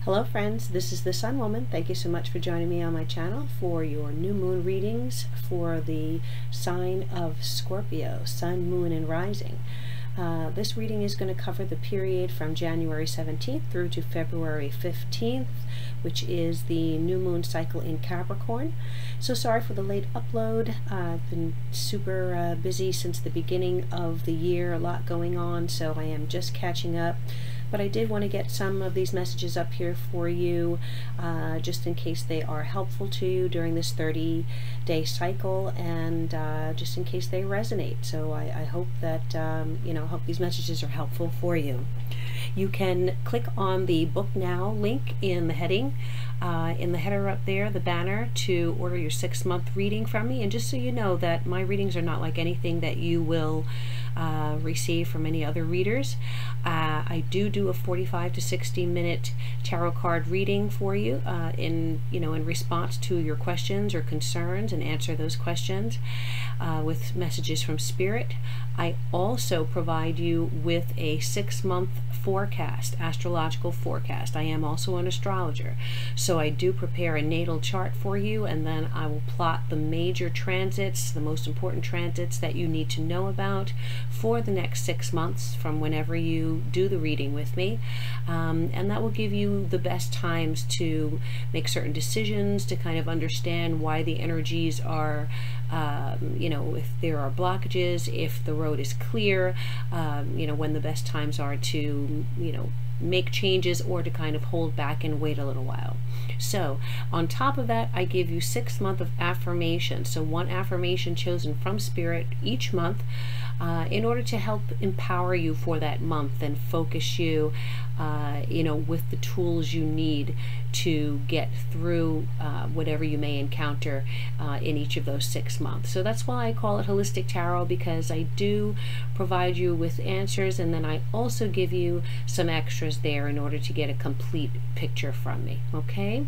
Hello friends, this is the Sun Woman. Thank you so much for joining me on my channel for your new moon readings for the sign of Scorpio, Sun, Moon, and Rising. This reading is going to cover the period from January 17th through to February 15th, which is the new moon cycle in Capricorn. So sorry for the late upload. I've been super busy since the beginning of the year, a lot going on, so I am just catching up. But I did want to get some of these messages up here for you, just in case they are helpful to you during this 30-day cycle, and just in case they resonate. So I hope that, hope these messages are helpful for you. You can click on the Book Now link in the heading, in the header up there, the banner, to order your 6-month reading from me. And just so you know that my readings are not like anything that you will receive from any other readers. I do a 45 to 60 minute tarot card reading for you in response to your questions or concerns, and answer those questions with messages from Spirit. I also provide you with a 6-month forecast, astrological forecast. I am also an astrologer, so I do prepare a natal chart for you, and then I will plot the major transits, the most important transits that you need to know about for the next 6 months from whenever you do the reading with me, and that will give you the best times to make certain decisions, to kind of understand why the energies are, if there are blockages, if the road is clear, when the best times are to, make changes, or to kind of hold back and wait a little while. So on top of that, I give you 6 months of affirmations. So one affirmation chosen from Spirit each month, in order to help empower you for that month and focus you, with the tools you need to get through whatever you may encounter in each of those 6 months. So that's why I call it Holistic Tarot, because I do provide you with answers, and then I also give you some extras there in order to get a complete picture from me. Okay?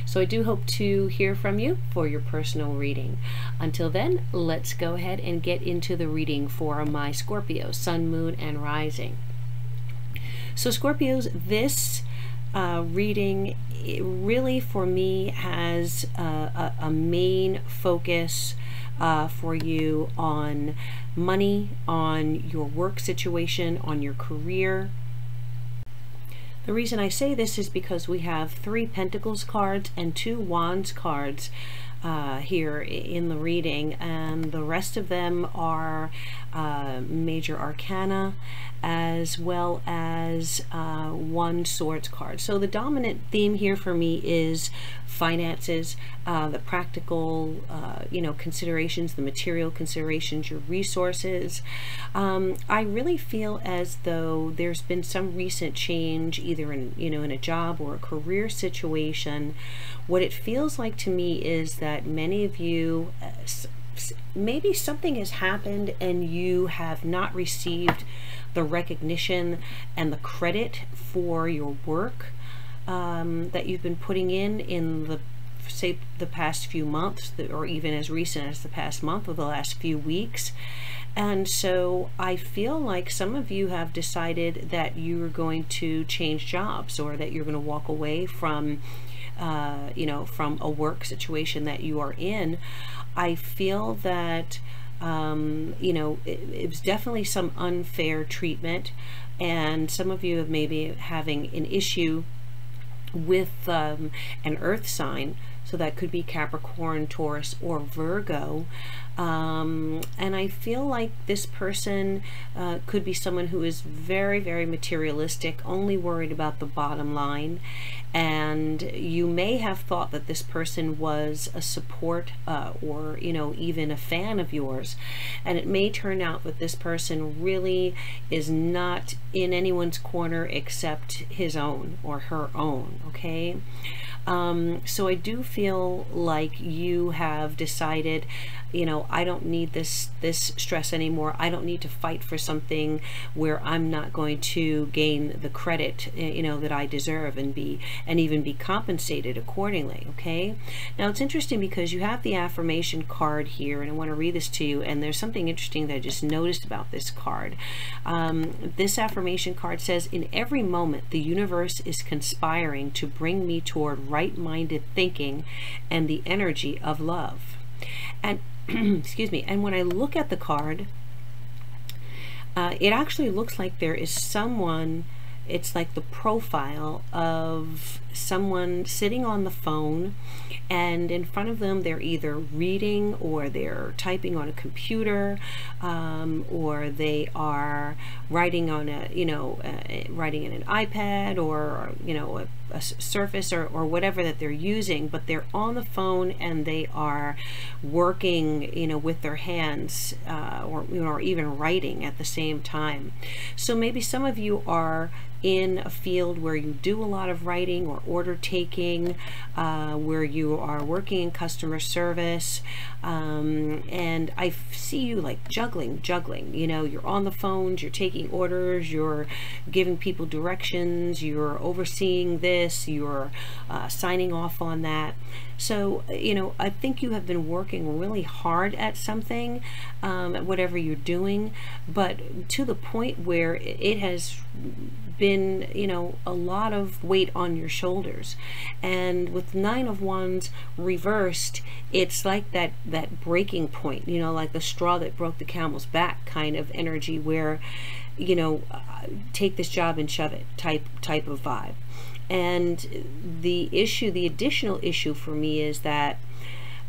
So I do hope to hear from you for your personal reading. Until then, let's go ahead and get into the reading for my Scorpio, Sun, Moon, and Rising. So Scorpios, this reading really for me has a main focus for you on money, on your work situation, on your career. The reason I say this is because we have 3 Pentacles cards and 2 Wands cards here in the reading, and the rest of them are major arcana, as well as 1 Swords card. So the dominant theme here for me is finances, the practical considerations, the material considerations, your resources. I really feel as though there's been some recent change, either in in a job or a career situation. What it feels like to me is that many of you, maybe something has happened and you have not received the recognition and the credit for your work that you've been putting in the past few months, or even as recent as the past month or the last few weeks. And so I feel like some of you have decided that you're going to change jobs, or that you're going to walk away from from a work situation that you are in. I feel that it was definitely some unfair treatment, and some of you have maybe having an issue with an earth sign. So that could be Capricorn, Taurus, or Virgo. And I feel like this person could be someone who is very, very materialistic, only worried about the bottom line. And you may have thought that this person was a support or even a fan of yours, and it may turn out that this person really is not in anyone's corner except his own or her own. Okay? So I do feel like you have decided you know, I don't need this stress anymore. I don't need to fight for something where I'm not going to gain the credit, you know, that I deserve, and even be compensated accordingly. Okay, now it's interesting because you have the affirmation card here, and I want to read this to you, and there's something interesting that I just noticed about this card. This affirmation card says, in every moment the universe is conspiring to bring me toward right-minded thinking and the energy of love. And excuse me, and when I look at the card, it actually looks like there is someone, it's like the profile of someone sitting on the phone, and in front of them they're either reading or they're typing on a computer, or they are writing on a, you know, writing in an iPad, or, you know, a Surface, or whatever that they're using, but they're on the phone and they are working, you know, with their hands, or, you know, or even writing at the same time. So maybe some of you are in a field where you do a lot of writing or order taking, where you are working in customer service, and I see you like juggling, you know, you're on the phones, you're taking orders, you're giving people directions, you're overseeing this, you're signing off on that. So, you know, I think you have been working really hard at something, at whatever you're doing, but to the point where it has been, you know, a lot of weight on your shoulders. And with Nine of Wands reversed, it's like that breaking point, you know, like the straw that broke the camel's back kind of energy, where, you know, take this job and shove it type of vibe. And the additional issue for me is that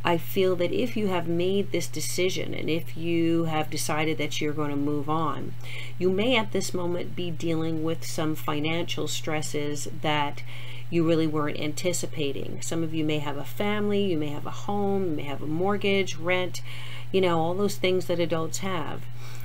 I feel that if you have made this decision, and if you have decided that you're going to move on, you may at this moment be dealing with some financial stresses that you really weren't anticipating. Some of you may have a family, you may have a home, you may have a mortgage, rent, you know, all those things that adults have.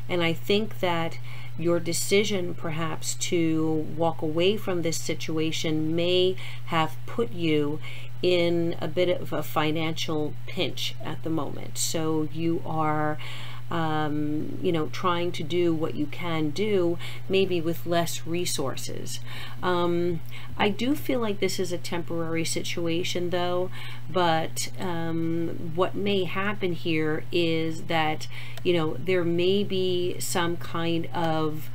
And I think that your decision perhaps to walk away from this situation may have put you in a bit of a financial pinch at the moment. So you are, you know, trying to do what you can do, maybe with less resources. I do feel like this is a temporary situation though, but what may happen here is that, you know, there may be some kind of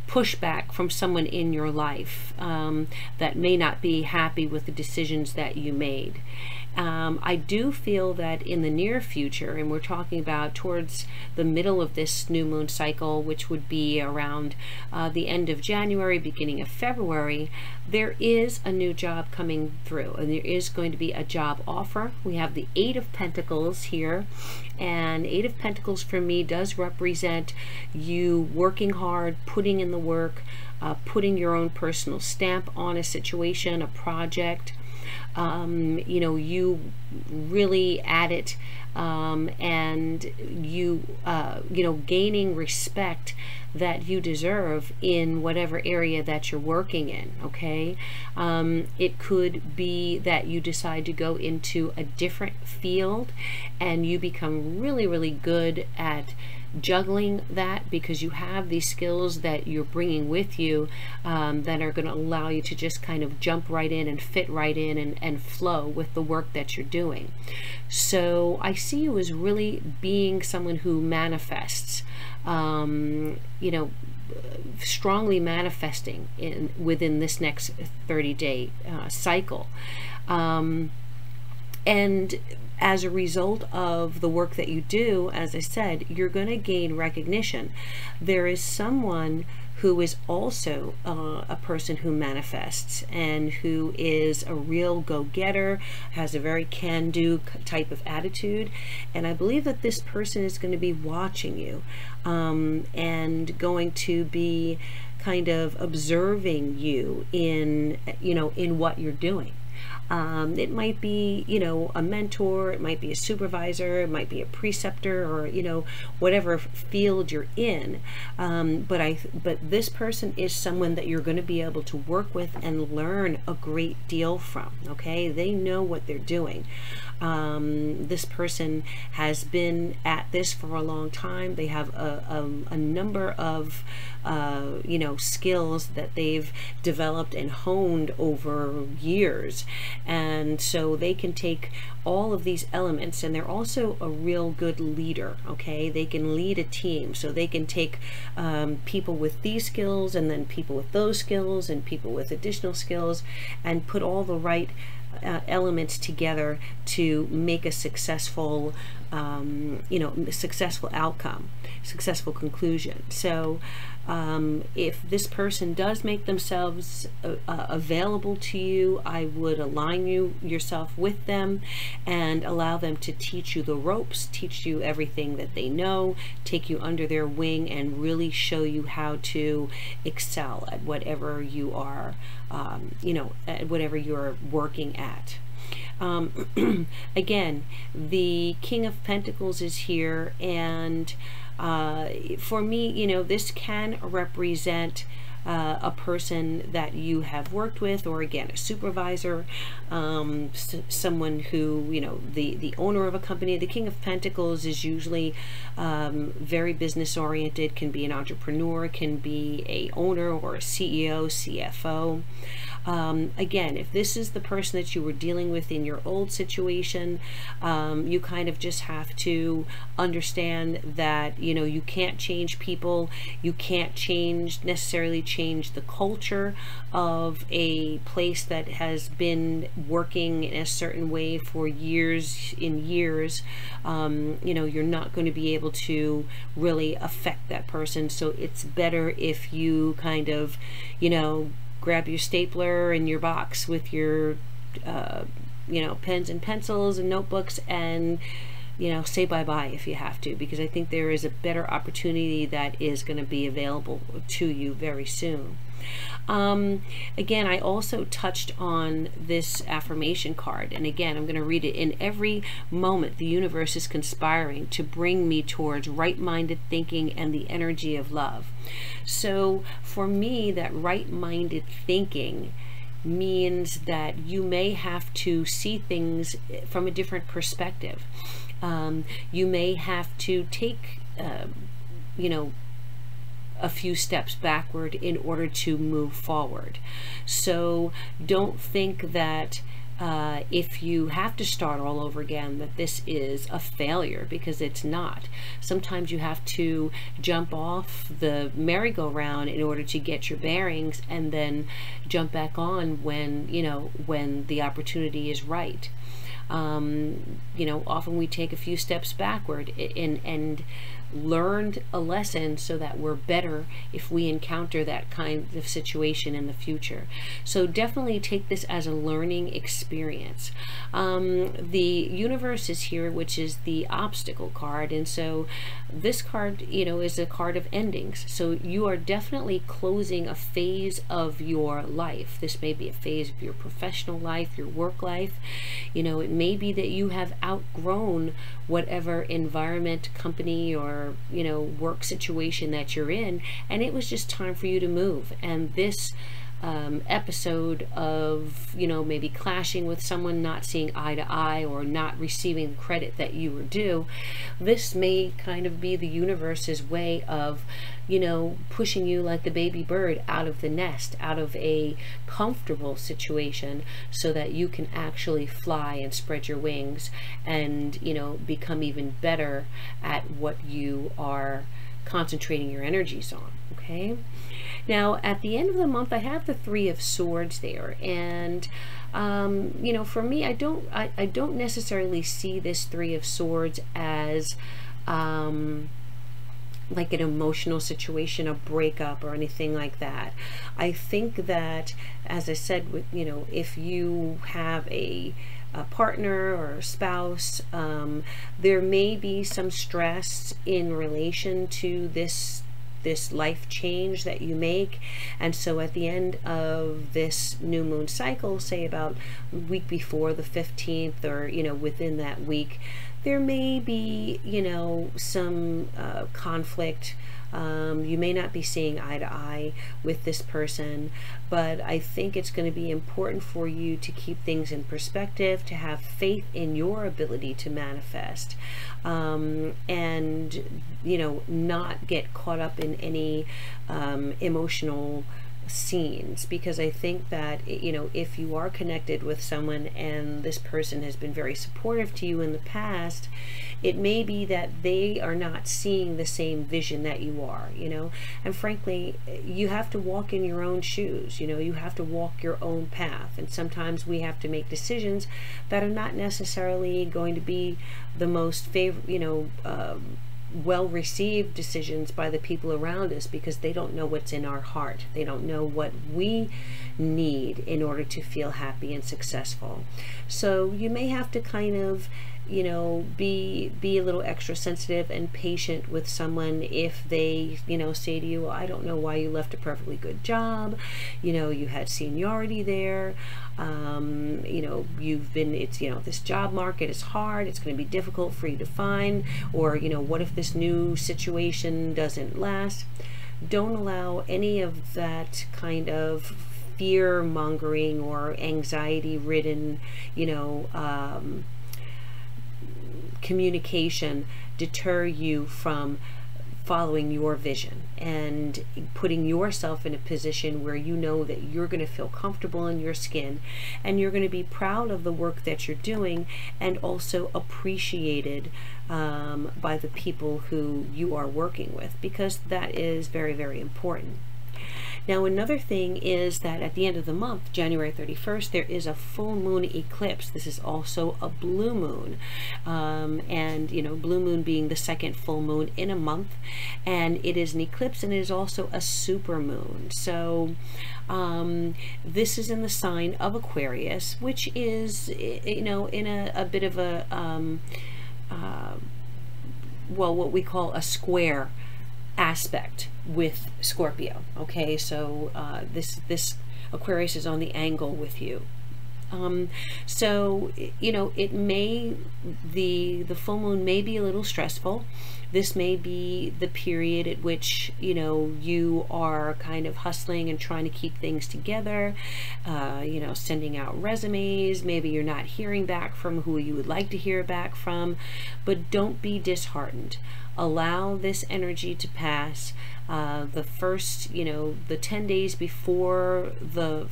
pushback from someone in your life that may not be happy with the decisions that you made. I do feel that in the near future, and we're talking about towards the middle of this new moon cycle, which would be around the end of January, beginning of February, there is a new job coming through, and there is going to be a job offer. We have the Eight of Pentacles here, and Eight of Pentacles for me does represent you working hard, putting in the work, putting your own personal stamp on a situation, a project. You know, you really at it, and you know, gaining respect that you deserve in whatever area that you're working in. Okay, it could be that you decide to go into a different field and you become really good at juggling that, because you have these skills that you're bringing with you, that are going to allow you to just kind of jump right in and fit right in and flow with the work that you're doing. So I see you as really being someone who manifests, you know, strongly manifesting within this next 30-day cycle. And as a result of the work that you do, as I said, you're going to gain recognition. There is someone who is also a person who manifests and who is a real go-getter, has a very can-do type of attitude, and I believe that this person is going to be watching you, and going to be kind of observing you in, you know, in what you're doing. It might be, you know, a mentor, it might be a supervisor, it might be a preceptor, or, you know, whatever field you're in. But this person is someone that you're going to be able to work with and learn a great deal from. Okay, they know what they're doing. This person has been at this for a long time. They have a number of you know, skills that they've developed and honed over years, and so they can take all of these elements, and they're also a real good leader. Okay, they can lead a team, so they can take people with these skills and then people with those skills and people with additional skills and put all the right elements together to make a successful you know, successful outcome, successful conclusion. So if this person does make themselves available to you, I would align yourself with them and allow them to teach you the ropes, teach you everything that they know, take you under their wing, and really show you how to excel at whatever you are, you know, at whatever you're working at. Again, the King of Pentacles is here, and for me, you know, this can represent a person that you have worked with, or again, a supervisor, someone who, you know, the owner of a company. The King of Pentacles is usually very business oriented, can be an entrepreneur, can be a owner or a CEO, CFO. Again, if this is the person that you were dealing with in your old situation, you kind of just have to understand that, you know, you can't change people, you can't necessarily change the culture of a place that has been working in a certain way for years in years. You know, you're not going to be able to really affect that person, so it's better if you kind of, you know, grab your stapler and your box with your you know, pens and pencils and notebooks, and, you know, say bye-bye if you have to, because I think there is a better opportunity that is going to be available to you very soon. Again, I also touched on this affirmation card, and again, I'm going to read it. In every moment, the universe is conspiring to bring me towards right-minded thinking and the energy of love. So for me, that right-minded thinking means that you may have to see things from a different perspective. You may have to take, you know, a few steps backward in order to move forward. So don't think that if you have to start all over again, that this is a failure, because it's not. Sometimes you have to jump off the merry-go-round in order to get your bearings, and then jump back on when, you know, when the opportunity is right. You know, often we take a few steps backward and learned a lesson so that we're better if we encounter that kind of situation in the future. So definitely take this as a learning experience. The universe is here, which is the obstacle card, and so this card, you know, is a card of endings. So you are definitely closing a phase of your life. This may be a phase of your professional life, your work life. You know, it may be that you have outgrown whatever environment, company, or, you know, work situation that you're in, and it was just time for you to move. And this episode of, you know, maybe clashing with someone, not seeing eye to eye, or not receiving the credit that you were due, this may kind of be the universe's way of, you know, pushing you like the baby bird out of the nest, out of a comfortable situation, so that you can actually fly and spread your wings and, you know, become even better at what you are concentrating your energies on. Okay, now at the end of the month, I have the Three of Swords there, and you know, for me, I don't necessarily see this Three of Swords as like an emotional situation, a breakup or anything like that. I think that, as I said, with, you know, if you have a partner or a spouse, there may be some stress in relation to this life change that you make. And so at the end of this new moon cycle, say about a week before the 15th, or, you know, within that week, there may be, you know, some conflict You may not be seeing eye to eye with this person, but I think it's going to be important for you to keep things in perspective, to have faith in your ability to manifest, and, you know, not get caught up in any emotional scenes, because I think that, you know, if you are connected with someone and this person has been very supportive to you in the past, it may be that they are not seeing the same vision that you are, you know, and frankly, you have to walk in your own shoes, you know, you have to walk your own path, and sometimes we have to make decisions that are not necessarily going to be the most well-received decisions by the people around us, because they don't know what's in our heart. They don't know what we need in order to feel happy and successful. So you may have to kind of, you know, be a little extra sensitive and patient with someone if they, you know, say to you, well, I don't know why you left a perfectly good job, you know, you had seniority there, you know, it's, you know, this job market is hard, it's going to be difficult for you to find, or, you know, what if this new situation doesn't last? Don't allow any of that kind of fear mongering or anxiety ridden, you know, communication deter you from following your vision and putting yourself in a position where you know that you're going to feel comfortable in your skin, and you're going to be proud of the work that you're doing, and also appreciated by the people who you are working with, because that is very, very important. Now, another thing is that at the end of the month, January 31st, there is a full moon eclipse. This is also a blue moon. And, you know, blue moon being the second full moon in a month. And it is an eclipse, and it is also a super moon. So this is in the sign of Aquarius, which is, you know, in a bit of a, well, what we call a square aspect with Scorpio. Okay, so this Aquarius is on the angle with you. So, you know, it may, the full moon may be a little stressful. This may be the period at which, you know, you are kind of hustling and trying to keep things together, you know, sending out resumes. Maybe you're not hearing back from who you would like to hear back from, but don't be disheartened. Allow this energy to pass. The first, you know, the 10 days before the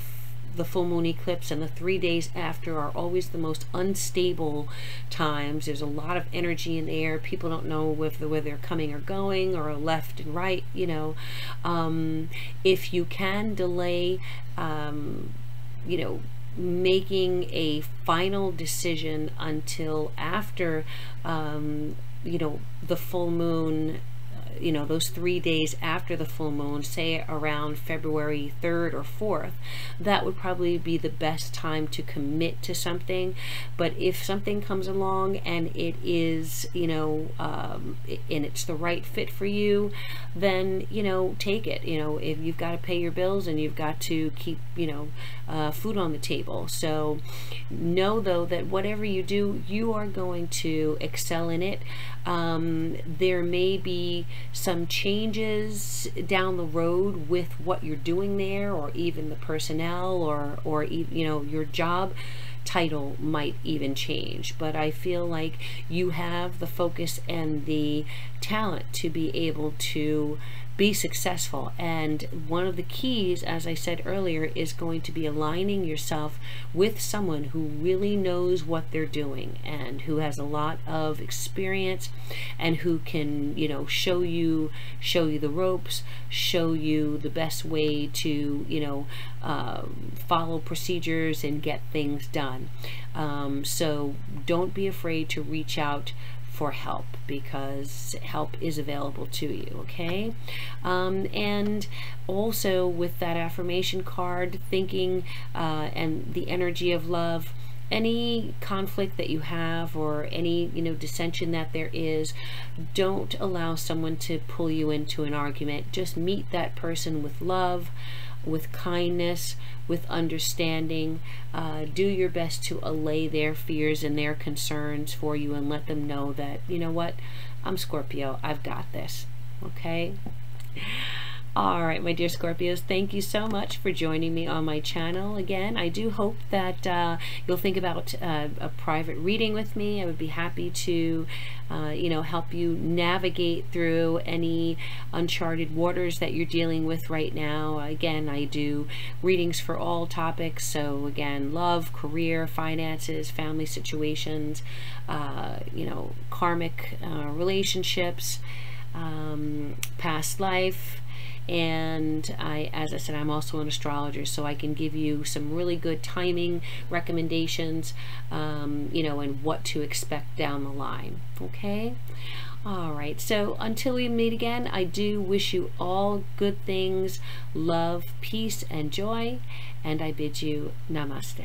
full moon eclipse and the 3 days after are always the most unstable times. There's a lot of energy in the air. People don't know whether they're coming or going, or left and right, you know. If you can delay, you know, making a final decision until after, you know, the full moon, you know, those 3 days after the full moon, say around February 3rd or 4th, that would probably be the best time to commit to something. But if something comes along and it is, you know, and it's the right fit for you, then, you know, take it. You know, if you've got to pay your bills and you've got to keep, you know, food on the table. So know, though, that whatever you do, you are going to excel in it. There may be some changes down the road with what you're doing there, or even the personnel, or you know, your job title might even change. But I feel like you have the focus and the talent to be able to be successful. And one of the keys, as I said earlier, is going to be aligning yourself with someone who really knows what they're doing and who has a lot of experience, and who can, you know, show you the ropes, show you the best way to, you know, follow procedures and get things done. So don't be afraid to reach out for help, because help is available to you. Okay, and also with that affirmation card, thinking and the energy of love, any conflict that you have, or any, you know, dissension that there is, don't allow someone to pull you into an argument. Just meet that person with love, with kindness, with understanding. Do your best to allay their fears and their concerns for you, and let them know that, you know what, I'm Scorpio, I've got this. Okay, All right, my dear Scorpios, thank you so much for joining me on my channel again. I do hope that you'll think about a private reading with me. I would be happy to, help you navigate through any uncharted waters that you're dealing with right now. Again, I do readings for all topics. So again, love, career, finances, family situations, karmic relationships, past life. And as I said, I'm also an astrologer, so I can give you some really good timing recommendations, and what to expect down the line. Okay? All right, so until we meet again, I do wish you all good things, love, peace, and joy, and I bid you namaste.